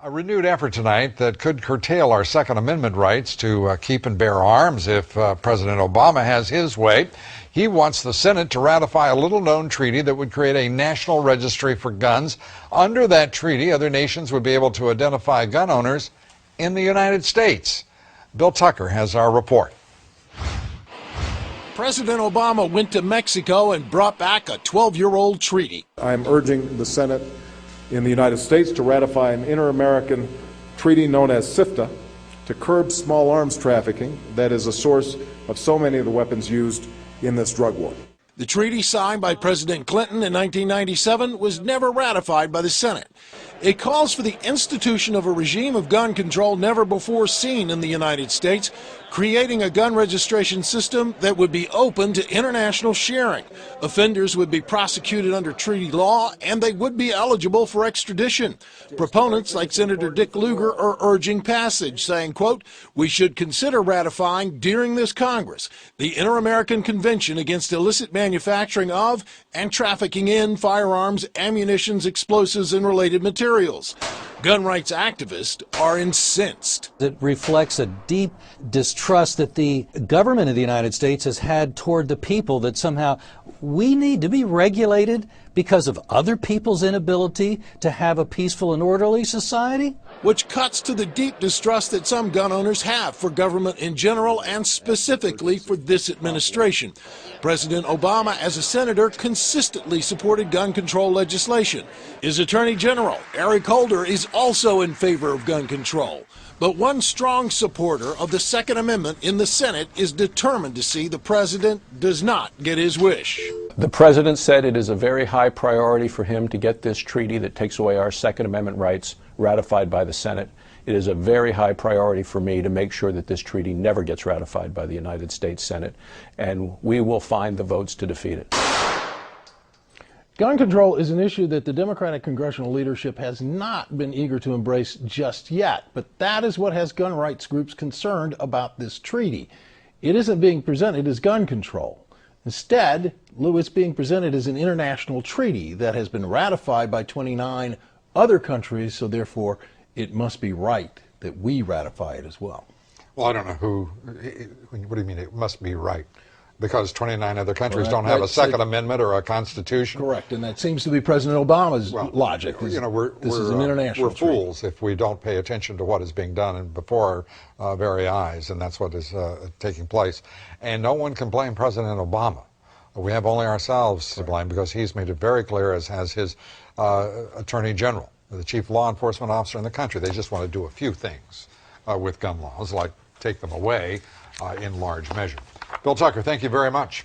A renewed effort tonight that could curtail our Second Amendment rights to keep and bear arms if President Obama has his way. He wants the Senate to ratify a little-known treaty that would create a national registry for guns. Under that treaty, other nations would be able to identify gun owners in the United States. Bill Tucker has our report. President Obama went to Mexico and brought back a 12-year-old treaty. I'm urging the Senate in the United States to ratify an inter-American treaty known as CIFTA to curb small arms trafficking that is a source of so many of the weapons used in this drug war. The treaty signed by President Clinton in 1997 was never ratified by the Senate. It calls for the institution of a regime of gun control never before seen in the United States, creating a gun registration system that would be open to international sharing. Offenders would be prosecuted under treaty law, and they would be eligible for extradition. Proponents like Senator Dick Lugar are urging passage, saying, quote, "We should consider ratifying during this Congress the Inter-American Convention against illicit manufacturing of and trafficking in firearms, ammunitions, explosives, and related materials." Gun rights activists are incensed. It reflects a deep distrust that the government of the United States has had toward the people, that somehow we need to be regulated because of other people's inability to have a peaceful and orderly society. Which cuts to the deep distrust that some gun owners have for government in general and specifically for this administration. President Obama, as a senator, consistently supported gun control legislation. His Attorney General, Eric Holder, is also in favor of gun control. But one strong supporter of the Second Amendment in the Senate is determined to see the president does not get his wish. The president said it is a very high priority for him to get this treaty that takes away our Second Amendment rights ratified by the Senate. It is a very high priority for me to make sure that this treaty never gets ratified by the United States Senate, and we will find the votes to defeat it. Gun control is an issue that the Democratic congressional leadership has not been eager to embrace just yet, but that is what has gun rights groups concerned about this treaty. It isn't being presented as gun control. Instead, Lou, it's being presented as an international treaty that has been ratified by 29 other countries, so therefore it must be right that we ratify it as well. Well, I don't know who, what do you mean it must be right? Because 29 other countries don't have a Second Amendment or a Constitution. Correct, and that seems to be President Obama's logic. You know, this is an international treaty. We're fools if we don't pay attention to what is being done and before our very eyes, and that's what is taking place. And no one can blame President Obama. We have only ourselves to blame because he's made it very clear, as has his Attorney General, the chief law enforcement officer in the country. They just want to do a few things with gun laws, like take them away in large measure. Bill Tucker, thank you very much.